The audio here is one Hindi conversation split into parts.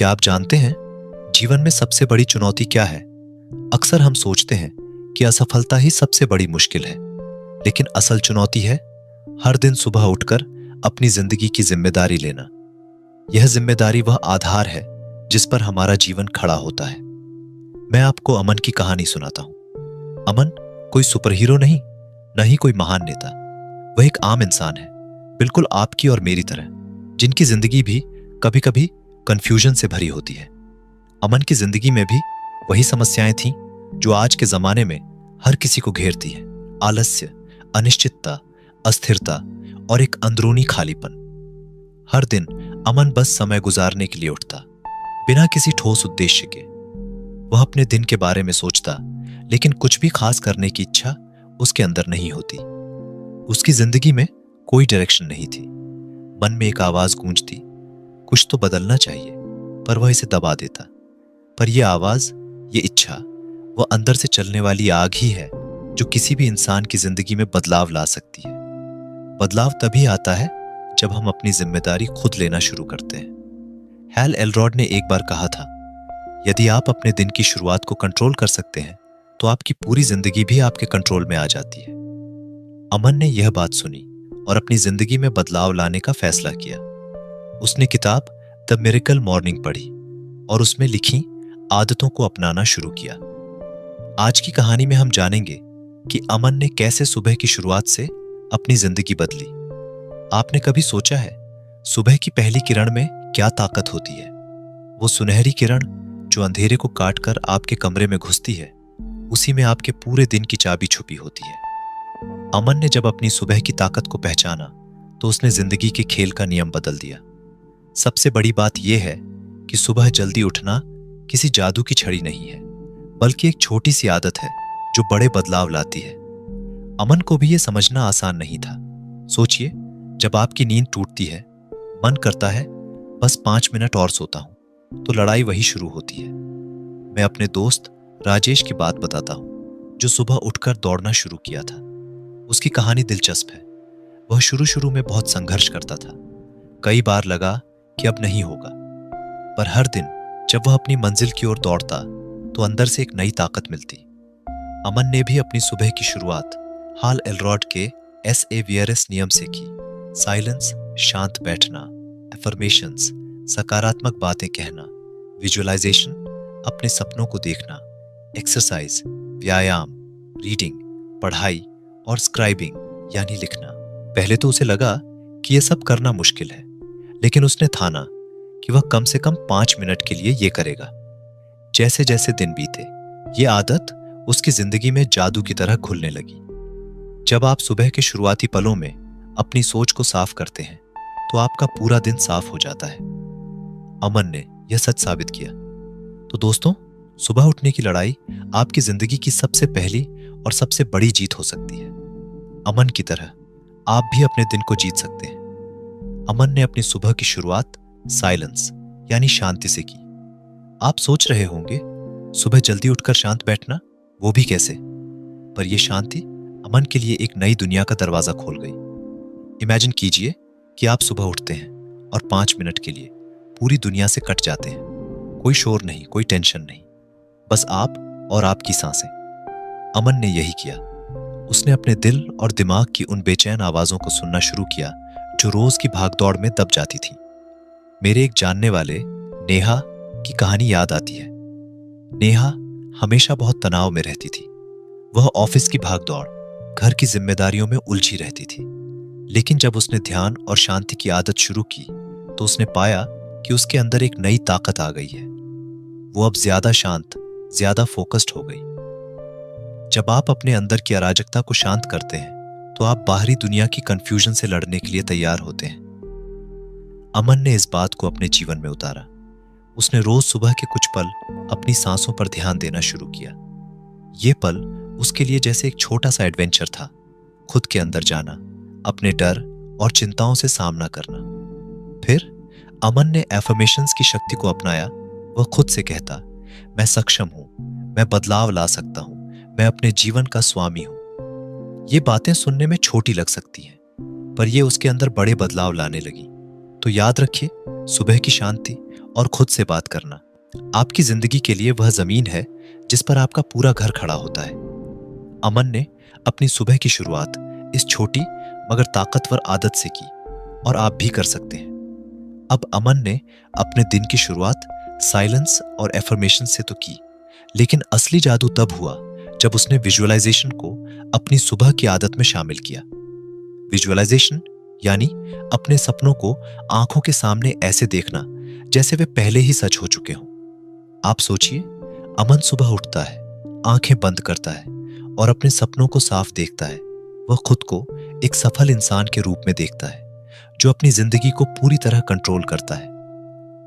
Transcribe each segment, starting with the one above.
क्या आप जानते हैं जीवन में सबसे बड़ी चुनौती क्या है? अक्सर हम सोचते हैं कि असफलता ही सबसे बड़ी मुश्किल है, लेकिन असल चुनौती है हर दिन सुबह उठकर अपनी जिंदगी की जिम्मेदारी लेना। यह जिम्मेदारी वह आधार है जिस पर हमारा जीवन खड़ा होता है। मैं आपको अमन की कहानी सुनाता हूं। अमन कोई सुपर हीरो नहीं, न ही कोई महान नेता। वह एक आम इंसान है, बिल्कुल आपकी और मेरी तरह, जिनकी जिंदगी भी कभी कभी कंफ्यूजन से भरी होती है। अमन की जिंदगी में भी वही समस्याएं थीं जो आज के जमाने में हर किसी को घेरती है। आलस्य, अनिश्चितता, अस्थिरता और एक अंदरूनी खालीपन। हर दिन अमन बस समय गुजारने के लिए उठता, बिना किसी ठोस उद्देश्य के। वह अपने दिन के बारे में सोचता, लेकिन कुछ भी खास करने की इच्छा उसके अंदर नहीं होती। उसकी जिंदगी में कोई डायरेक्शन नहीं थी। मन में एक आवाज गूंजती, कुछ तो बदलना चाहिए, पर वह इसे दबा देता। पर यह आवाज, ये इच्छा, वह अंदर से चलने वाली आग ही है जो किसी भी इंसान की जिंदगी में बदलाव ला सकती है। बदलाव तभी आता है जब हम अपनी जिम्मेदारी खुद लेना शुरू करते हैं। हैल एलरॉड ने एक बार कहा था, यदि आप अपने दिन की शुरुआत को कंट्रोल कर सकते हैं तो आपकी पूरी जिंदगी भी आपके कंट्रोल में आ जाती है। अमन ने यह बात सुनी और अपनी जिंदगी में बदलाव लाने का फैसला किया। उसने किताब द मिरेकल मॉर्निंग पढ़ी और उसमें लिखी आदतों को अपनाना शुरू किया। आज की कहानी में हम जानेंगे कि अमन ने कैसे सुबह की शुरुआत से अपनी जिंदगी बदली। आपने कभी सोचा है सुबह की पहली किरण में क्या ताकत होती है? वो सुनहरी किरण जो अंधेरे को काटकर आपके कमरे में घुसती है, उसी में आपके पूरे दिन की चाबी छुपी होती है। अमन ने जब अपनी सुबह की ताकत को पहचाना तो उसने जिंदगी के खेल का नियम बदल दिया। सबसे बड़ी बात यह है कि सुबह जल्दी उठना किसी जादू की छड़ी नहीं है, बल्कि एक छोटी सी आदत है जो बड़े बदलाव लाती है। अमन को भी यह समझना आसान नहीं था। सोचिए, जब आपकी नींद टूटती है, मन करता है बस 5 मिनट और सोता हूं, तो लड़ाई वही शुरू होती है। मैं अपने दोस्त राजेश की बात बताता हूं, जो सुबह उठकर दौड़ना शुरू किया था। उसकी कहानी दिलचस्प है। वह शुरू में बहुत संघर्ष करता था। कई बार लगा कि अब नहीं होगा, पर हर दिन जब वह अपनी मंजिल की ओर दौड़ता तो अंदर से एक नई ताकत मिलती। अमन ने भी अपनी सुबह की शुरुआत हाल एलरॉड के SAVRS नियम से की। साइलेंस, शांत बैठना, एफर्मेशंस, सकारात्मक बातें कहना, विजुअलाइजेशन, अपने सपनों को देखना, एक्सरसाइज, व्यायाम, रीडिंग, पढ़ाई और स्क्राइबिंग यानी लिखना। पहले तो उसे लगा कि यह सब करना मुश्किल है, लेकिन उसने ठाना कि वह कम से कम 5 मिनट के लिए यह करेगा। जैसे जैसे दिन बीते, ये आदत उसकी जिंदगी में जादू की तरह घुलने लगी। जब आप सुबह के शुरुआती पलों में अपनी सोच को साफ करते हैं तो आपका पूरा दिन साफ हो जाता है। अमन ने यह सच साबित किया। तो दोस्तों, सुबह उठने की लड़ाई आपकी जिंदगी की सबसे पहली और सबसे बड़ी जीत हो सकती है। अमन की तरह आप भी अपने दिन को जीत सकते हैं। अमन ने अपनी सुबह की शुरुआत साइलेंस यानी शांति से की। आप सोच रहे होंगे, सुबह जल्दी उठकर शांत बैठना, वो भी कैसे? पर यह शांति अमन के लिए एक नई दुनिया का दरवाजा खोल गई। इमेजिन कीजिए कि आप सुबह उठते हैं और 5 मिनट के लिए पूरी दुनिया से कट जाते हैं। कोई शोर नहीं, कोई टेंशन नहीं, बस आप और आपकी सांसें। अमन ने यही किया। उसने अपने दिल और दिमाग की उन बेचैन आवाजों को सुनना शुरू किया जो रोज की भागदौड़ में दब जाती थी। मेरे एक जानने वाले नेहा की कहानी याद आती है। नेहा हमेशा बहुत तनाव में रहती थी। वह ऑफिस की भागदौड़, घर की जिम्मेदारियों में उलझी रहती थी। लेकिन जब उसने ध्यान और शांति की आदत शुरू की तो उसने पाया कि उसके अंदर एक नई ताकत आ गई है। वो अब ज्यादा शांत, ज्यादा फोकस्ड हो गई। जब आप अपने अंदर की अराजकता को शांत करते हैं तो आप बाहरी दुनिया की कंफ्यूजन से लड़ने के लिए तैयार होते हैं। अमन ने इस बात को अपने जीवन में उतारा। उसने रोज सुबह के कुछ पल अपनी सांसों पर ध्यान देना शुरू किया। ये पल उसके लिए जैसे एक छोटा सा एडवेंचर था। खुद के अंदर जाना, अपने डर और चिंताओं से सामना करना। फिर अमन ने एफर्मेशंस की शक्ति को अपनाया। वह खुद से कहता, मैं सक्षम हूं, मैं बदलाव ला सकता हूं, मैं अपने जीवन का स्वामी हूं। ये बातें सुनने में छोटी लग सकती हैं, पर ये उसके अंदर बड़े बदलाव लाने लगी। तो याद रखिए, सुबह की शांति और खुद से बात करना। आपकी जिंदगी के लिए वह जमीन है जिस पर आपका पूरा घर खड़ा होता है। अमन ने अपनी सुबह की शुरुआत इस छोटी मगर ताकतवर आदत से की और आप भी कर सकते हैं। अब अमन ने अपने दिन की शुरुआत साइलेंस और एफर्मेशन से तो की, लेकिन असली जादू तब हुआ जब उसने विजुअलाइजेशन को अपनी सुबह की आदत में शामिल किया। विजुअलाइजेशन यानी अपने सपनों को आंखों के सामने ऐसे देखना जैसे वे पहले ही सच हो चुके हों। आप सोचिए, अमन सुबह उठता है, आंखें बंद करता है और अपने सपनों को साफ देखता है। वह खुद को एक सफल इंसान के रूप में देखता है जो अपनी जिंदगी को पूरी तरह कंट्रोल करता है।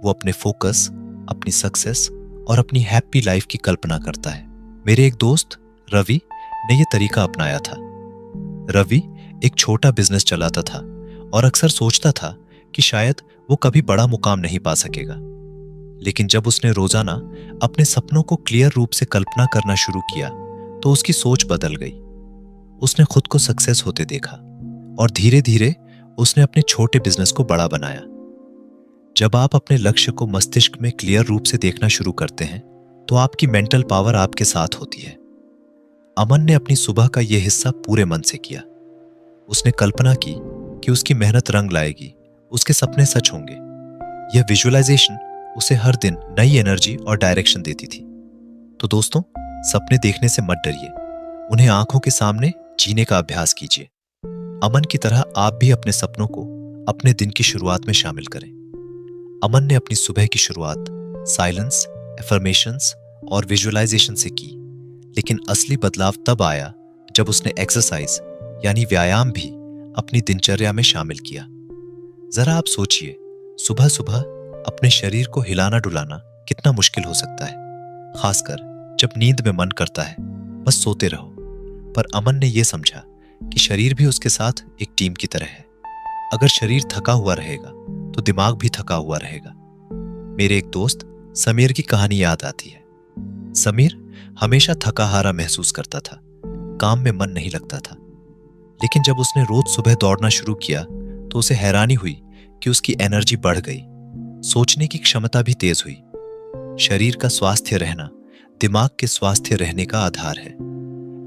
वो अपने फोकस, अपनी सक्सेस और अपनी हैप्पी लाइफ की कल्पना करता है। मेरे एक दोस्त रवि ने यह तरीका अपनाया था। रवि एक छोटा बिजनेस चलाता था और अक्सर सोचता था कि शायद वो कभी बड़ा मुकाम नहीं पा सकेगा। लेकिन जब उसने रोजाना अपने सपनों को क्लियर रूप से कल्पना करना शुरू किया तो उसकी सोच बदल गई। उसने खुद को सक्सेस होते देखा और धीरे धीरे उसने अपने छोटे बिजनेस को बड़ा बनाया। जब आप अपने लक्ष्य को मस्तिष्क में क्लियर रूप से देखना शुरू करते हैं तो आपकी मेंटल पावर आपके साथ होती है। अमन ने अपनी सुबह का यह हिस्सा पूरे मन से किया। उसने कल्पना की कि उसकी मेहनत रंग लाएगी, उसके सपने सच होंगे। यह विजुअलाइजेशन उसे हर दिन नई एनर्जी और डायरेक्शन देती थी। तो दोस्तों, सपने देखने से मत डरिए, उन्हें आंखों के सामने जीने का अभ्यास कीजिए। अमन की तरह आप भी अपने सपनों को अपने दिन की शुरुआत में शामिल करें। अमन ने अपनी सुबह की शुरुआत साइलेंस, एफर्मेशंस और विजुअलाइजेशन से की, लेकिन असली बदलाव तब आया जब उसने एक्सरसाइज यानी व्यायाम भी अपनी दिनचर्या में शामिल किया। जरा आप सोचिए, सुबह सुबह अपने शरीर को हिलाना डुलाना कितना मुश्किल हो सकता है, खासकर जब नींद में मन करता है बस सोते रहो। पर अमन ने यह समझा कि शरीर भी उसके साथ एक टीम की तरह है। अगर शरीर थका हुआ रहेगा तो दिमाग भी थका हुआ रहेगा। मेरे एक दोस्त समीर की कहानी याद आती है। समीर हमेशा थका हारा महसूस करता था, काम में मन नहीं लगता था। लेकिन जब उसने रोज सुबह दौड़ना शुरू किया तो उसे हैरानी हुई कि उसकी एनर्जी बढ़ गई, सोचने की क्षमता भी तेज हुई। शरीर का स्वास्थ्य रहना दिमाग के स्वास्थ्य रहने का आधार है।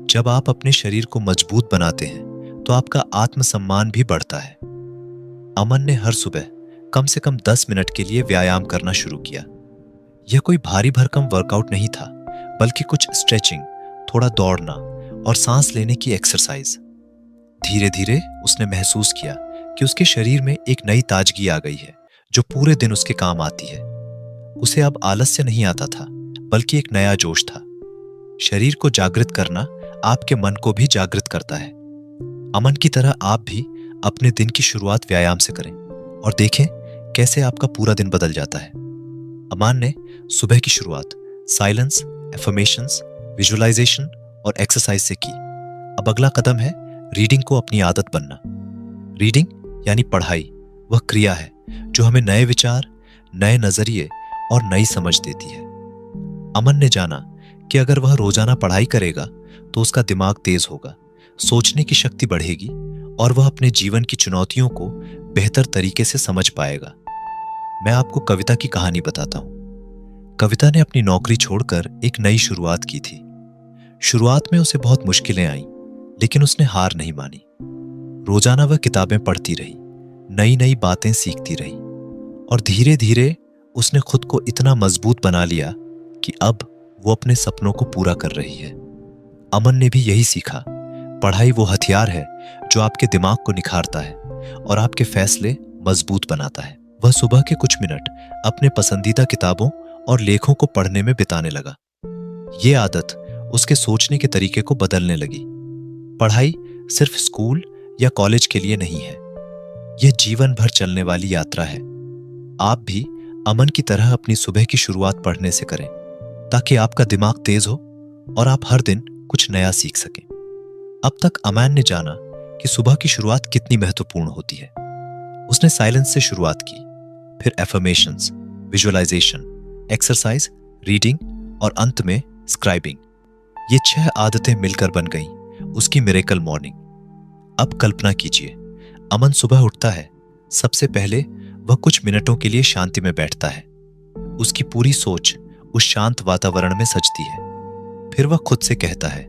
जब आप अपने शरीर को मजबूत बनाते हैं तो आपका आत्मसम्मान भी बढ़ता है। अमन ने हर सुबह कम से कम 10 मिनट के लिए व्यायाम करना शुरू किया। यह कोई भारी भरकम वर्कआउट नहीं था, बल्कि कुछ स्ट्रेचिंग, थोड़ा दौड़ना और सांस लेने की एक्सरसाइज। धीरे धीरे उसने महसूस किया कि उसके शरीर में एक नई ताजगी आ गई है जो पूरे दिन उसके काम आती है। उसे अब आलस्य नहीं आता था, बल्कि एक नया जोश था। शरीर को जागृत करना आपके मन को भी जागृत करता है। अमन की तरह आप भी अपने दिन की शुरुआत व्यायाम से करें और देखें कैसे आपका पूरा दिन बदल जाता है। अमन ने सुबह की शुरुआत साइलेंस, एफर्मेशंस, विजुअलाइजेशन और एक्सरसाइज से की। अब अगला कदम है रीडिंग को अपनी आदत बनना। रीडिंग यानी पढ़ाई वह क्रिया है जो हमें नए विचार, नए नजरिए और नई समझ देती है। अमन ने जाना कि अगर वह रोजाना पढ़ाई करेगा तो उसका दिमाग तेज होगा, सोचने की शक्ति बढ़ेगी और वह अपने जीवन की चुनौतियों को बेहतर तरीके से समझ पाएगा। मैं आपको कविता की कहानी बताता हूं। कविता ने अपनी नौकरी छोड़कर एक नई शुरुआत की थी। शुरुआत में उसे बहुत मुश्किलें आईं, लेकिन उसने हार नहीं मानी। रोजाना वह किताबें पढ़ती रही, नई नई बातें सीखती रही और धीरे धीरे उसने खुद को इतना मजबूत बना लिया कि अब वो अपने सपनों को पूरा कर रही है। अमन ने भी यही सीखा। पढ़ाई वो हथियार है जो आपके दिमाग को निखारता है और आपके फैसले मजबूत बनाता है। वह सुबह के कुछ मिनट अपने पसंदीदा किताबों और लेखों को पढ़ने में बिताने लगा। ये आदत उसके सोचने के तरीके को बदलने लगी। पढ़ाई सिर्फ स्कूल या कॉलेज के लिए नहीं है, यह जीवन भर चलने वाली यात्रा है। आप भी अमन की तरह अपनी सुबह की शुरुआत पढ़ने से करें ताकि आपका दिमाग तेज हो और आप हर दिन कुछ नया सीख सकें। अब तक अमन ने जाना कि सुबह की शुरुआत कितनी महत्वपूर्ण होती है। उसने साइलेंस से शुरुआत की, फिर एफर्मेशंस, विजुअलाइजेशन, एक्सरसाइज, रीडिंग और अंत में स्क्राइबिंग। ये 6 आदतें मिलकर बन गईं उसकी मिरेकल मॉर्निंग। अब कल्पना कीजिए, अमन सुबह उठता है, सबसे पहले वह कुछ मिनटों के लिए शांति में बैठता है। उसकी पूरी सोच उस शांत वातावरण में सजती है। फिर वह खुद से कहता है,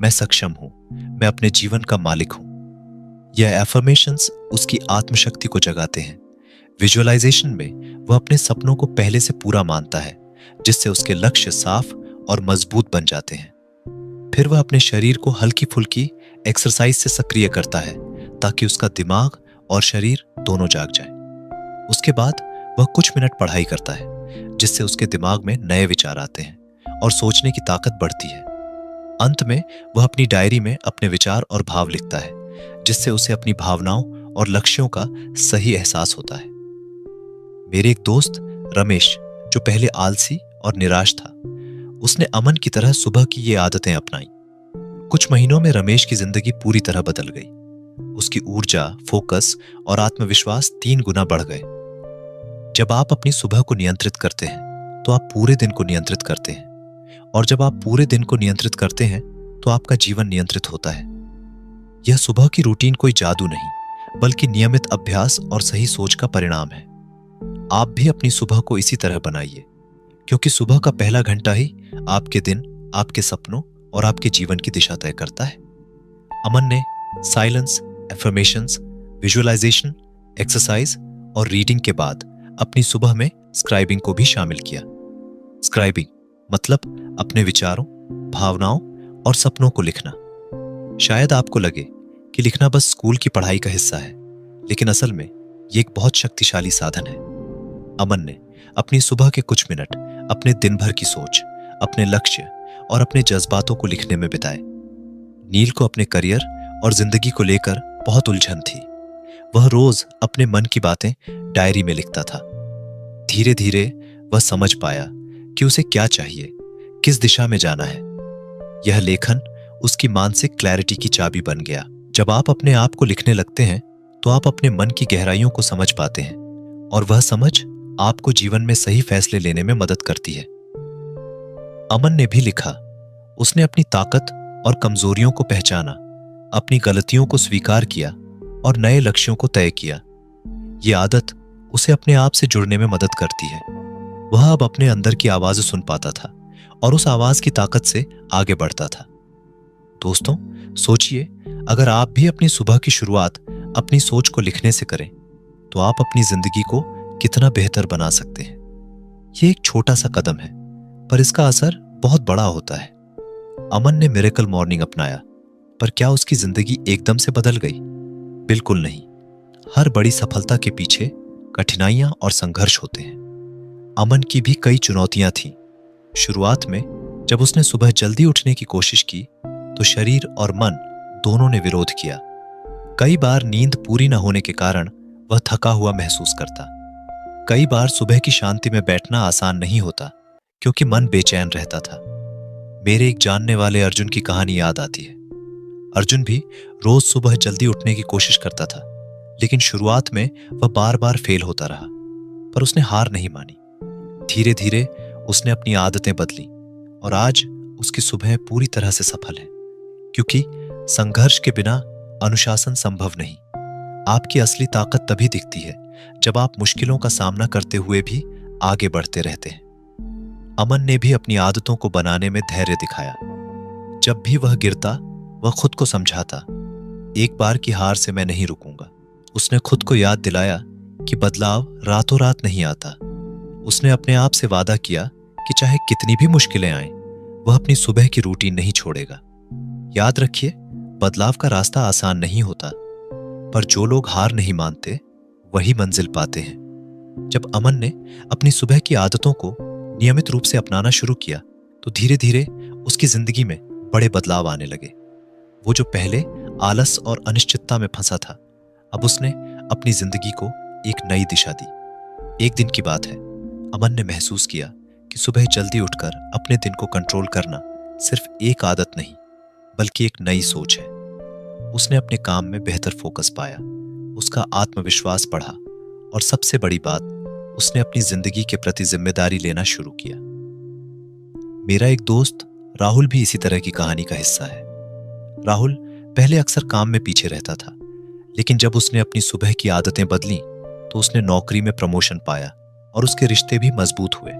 मैं सक्षम हूं, मैं अपने जीवन का मालिक हूं। यह एफर्मेशंस उसकी आत्मशक्ति को जगाते हैं। विजुअलाइजेशन में वह अपने सपनों को पहले से पूरा मानता है, जिससे उसके लक्ष्य साफ और मजबूत बन जाते हैं। फिर वह अपने शरीर को हल्की फुल्की एक्सरसाइज से सक्रिय करता है, ताकि उसका दिमाग और शरीर दोनों जाग जाए। उसके बाद वह कुछ मिनट पढ़ाई करता है, जिससे उसके दिमाग में नए विचार आते हैं और सोचने की ताकत बढ़ती है। अंत में वह अपनी डायरी में अपने विचार और भाव लिखता है, जिससे उसे अपनी भावनाओं और लक्ष्यों का सही एहसास होता है। मेरे एक दोस्त रमेश, जो पहले आलसी और निराश था, उसने अमन की तरह सुबह की ये आदतें अपनाई। कुछ महीनों में रमेश की जिंदगी पूरी तरह बदल गई। उसकी ऊर्जा, फोकस और आत्मविश्वास 3 गुना बढ़ गए। जब आप अपनी सुबह को नियंत्रित करते हैं, तो आप पूरे दिन को नियंत्रित करते हैं, और जब आप पूरे दिन को नियंत्रित करते हैं, तो आपका जीवन नियंत्रित होता है। यह सुबह की रूटीन कोई जादू नहीं, बल्कि नियमित अभ्यास और सही सोच का परिणाम है। आप भी अपनी सुबह को इसी तरह बनाइए, क्योंकि सुबह का पहला घंटा ही आपके दिन, आपके सपनों और आपके जीवन की दिशा तय करता है। अमन ने साइलेंस, एफर्मेशंस, विजुअलाइजेशन, एक्सरसाइज और रीडिंग के बाद अपनी सुबह में स्क्राइबिंग को भी शामिल किया। स्क्राइबिंग मतलब अपने विचारों, भावनाओं और सपनों को लिखना। शायद आपको लगे कि लिखना बस स्कूल की पढ़ाई का हिस्सा है, लेकिन असल में ये एक बहुत शक्तिशाली साधन है। अमन ने अपनी सुबह के कुछ मिनट अपने दिन भर की सोच, अपने लक्ष्य और अपने जज्बातों को लिखने में बिताए। नील को अपने करियर और जिंदगी को लेकर बहुत उलझन थी। वह रोज अपने मन की बातें डायरी में लिखता था। धीरे धीरे वह समझ पाया कि उसे क्या चाहिए, किस दिशा में जाना है। यह लेखन उसकी मानसिक क्लैरिटी की चाबी बन गया। जब आप अपने आप को लिखने लगते हैं, तो आप अपने मन की गहराइयों को समझ पाते हैं, और वह समझ आपको जीवन में सही फैसले लेने में मदद करती है। अमन ने भी लिखा। उसने अपनी ताकत और कमजोरियों को पहचाना, अपनी गलतियों को स्वीकार किया और नए लक्ष्यों को तय किया। ये आदत उसे अपने आप से जुड़ने में मदद करती है। वह अब अपने अंदर की आवाज सुन पाता था और उस आवाज की ताकत से आगे बढ़ता था। दोस्तों, सोचिए, अगर आप भी अपनी सुबह की शुरुआत अपनी सोच को लिखने से करें, तो आप अपनी जिंदगी को कितना बेहतर बना सकते हैं। ये एक छोटा सा कदम है, पर इसका असर बहुत बड़ा होता है। अमन ने मिरेकल मॉर्निंग अपनाया, पर क्या उसकी जिंदगी एकदम से बदल गई? बिल्कुल नहीं। हर बड़ी सफलता के पीछे कठिनाइयां और संघर्ष होते हैं। अमन की भी कई चुनौतियां थीं। शुरुआत में जब उसने सुबह जल्दी उठने की कोशिश की, तो शरीर और मन दोनों ने विरोध किया। कई बार नींद पूरी न होने के कारण वह थका हुआ महसूस करता। कई बार सुबह की शांति में बैठना आसान नहीं होता, क्योंकि मन बेचैन रहता था। मेरे एक जानने वाले अर्जुन की कहानी याद आती है। अर्जुन भी रोज सुबह जल्दी उठने की कोशिश करता था, लेकिन शुरुआत में वह बार बार फेल होता रहा, पर उसने हार नहीं मानी। धीरे धीरे उसने अपनी आदतें बदली, और आज उसकी सुबह पूरी तरह से सफल है, क्योंकि संघर्ष के बिना अनुशासन संभव नहीं। आपकी असली ताकत तभी दिखती है जब आप मुश्किलों का सामना करते हुए भी आगे बढ़ते रहते हैं। अमन ने भी अपनी आदतों को बनाने में धैर्य दिखाया। जब भी वह गिरता, वह खुद को समझाता, एक बार की हार से मैं नहीं रुकूंगा। उसने खुद को याद दिलाया कि बदलाव रातों रात नहीं आता। उसने अपने आप से वादा किया कि चाहे कितनी भी मुश्किलें आएं, वह अपनी सुबह की रूटीन नहीं छोड़ेगा। याद रखिए, बदलाव का रास्ता आसान नहीं होता, पर जो लोग हार नहीं मानते वही मंजिल पाते हैं। जब अमन ने अपनी सुबह की आदतों को नियमित रूप से अपनाना शुरू किया, तो धीरे धीरे उसकी जिंदगी में बड़े बदलाव आने लगे। वो जो पहले आलस और अनिश्चितता में फंसा था, अब उसने अपनी जिंदगी को एक नई दिशा दी। एक दिन की बात है, अमन ने महसूस किया कि सुबह जल्दी उठकर अपने दिन को कंट्रोल करना सिर्फ एक आदत नहीं, बल्कि एक नई सोच है। उसने अपने काम में बेहतर फोकस पाया, उसका आत्मविश्वास बढ़ा, और सबसे बड़ी बात, उसने अपनी जिंदगी के प्रति जिम्मेदारी लेना शुरू किया। मेरा एक दोस्त राहुल भी इसी तरह की कहानी का हिस्सा है। राहुल पहले अक्सर काम में पीछे रहता था, लेकिन जब उसने अपनी सुबह की आदतें बदली, तो उसने नौकरी में प्रमोशन पाया और उसके रिश्ते भी मजबूत हुए।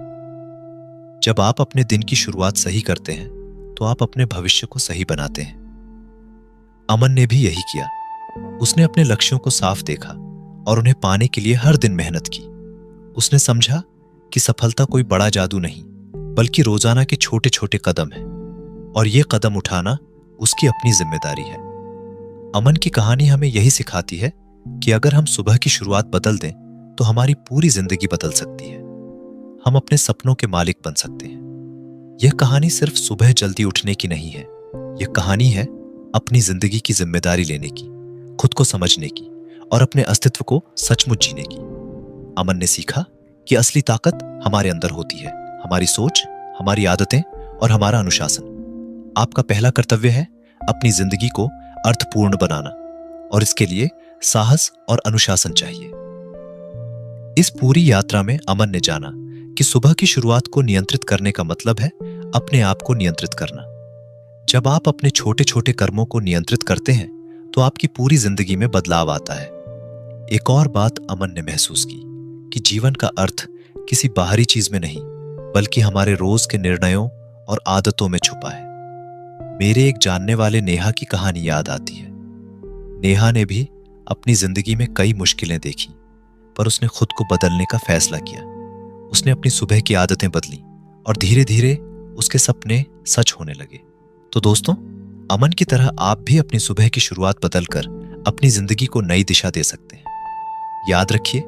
जब आप अपने दिन की शुरुआत सही करते हैं तो आप अपने भविष्य को सही बनाते हैं। अमन ने भी यही किया। उसने अपने लक्ष्यों को साफ देखा और उन्हें पाने के लिए हर दिन मेहनत की। उसने समझा कि सफलता कोई बड़ा जादू नहीं, बल्कि रोजाना के छोटे छोटे कदम हैं और ये कदम उठाना उसकी अपनी जिम्मेदारी है। अमन की कहानी हमें यही सिखाती है कि अगर हम सुबह की शुरुआत बदल दें तो हमारी पूरी जिंदगी बदल सकती है। हम अपने सपनों के मालिक बन सकते हैं। यह कहानी सिर्फ सुबह जल्दी उठने की नहीं है, यह कहानी है अपनी जिंदगी की जिम्मेदारी लेने की, खुद को समझने की और अपने अस्तित्व को सचमुच जीने की। अमन ने सीखा कि असली ताकत हमारे अंदर होती है, हमारी सोच, हमारी आदतें और हमारा अनुशासन। आपका पहला कर्तव्य है अपनी जिंदगी को अर्थपूर्ण बनाना, और इसके लिए साहस और अनुशासन चाहिए। इस पूरी यात्रा में अमन ने जाना कि सुबह की शुरुआत को नियंत्रित करने का मतलब है अपने आप को नियंत्रित करना। जब आप अपने छोटे छोटे कर्मों को नियंत्रित करते हैं तो आपकी पूरी जिंदगी में बदलाव आता है। एक और बात अमन ने महसूस की कि जीवन का अर्थ किसी बाहरी चीज में नहीं, बल्कि हमारे रोज के निर्णयों और आदतों में छुपा है। मेरे एक जानने वाले नेहा की कहानी याद आती है। नेहा ने भी अपनी जिंदगी में कई मुश्किलें देखी, पर उसने खुद को बदलने का फैसला किया। उसने अपनी सुबह की आदतें बदली और धीरे धीरे उसके सपने सच होने लगे। तो दोस्तों, अमन की तरह आप भी अपनी सुबह की शुरुआत बदलकर अपनी जिंदगी को नई दिशा दे सकते हैं। याद रखिए,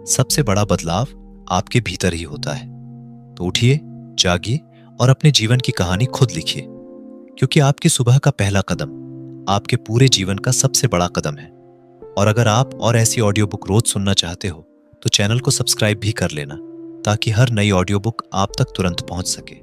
सबसे बड़ा बदलाव आपके भीतर ही होता है। तो उठिए, जागिए और अपने जीवन की कहानी खुद लिखिए, क्योंकि आपकी सुबह का पहला कदम आपके पूरे जीवन का सबसे बड़ा कदम है। और अगर आप और ऐसी ऑडियो बुक रोज सुनना चाहते हो तो चैनल को सब्सक्राइब भी कर लेना, ताकि हर नई ऑडियो बुक आप तक तुरंत पहुंच सके।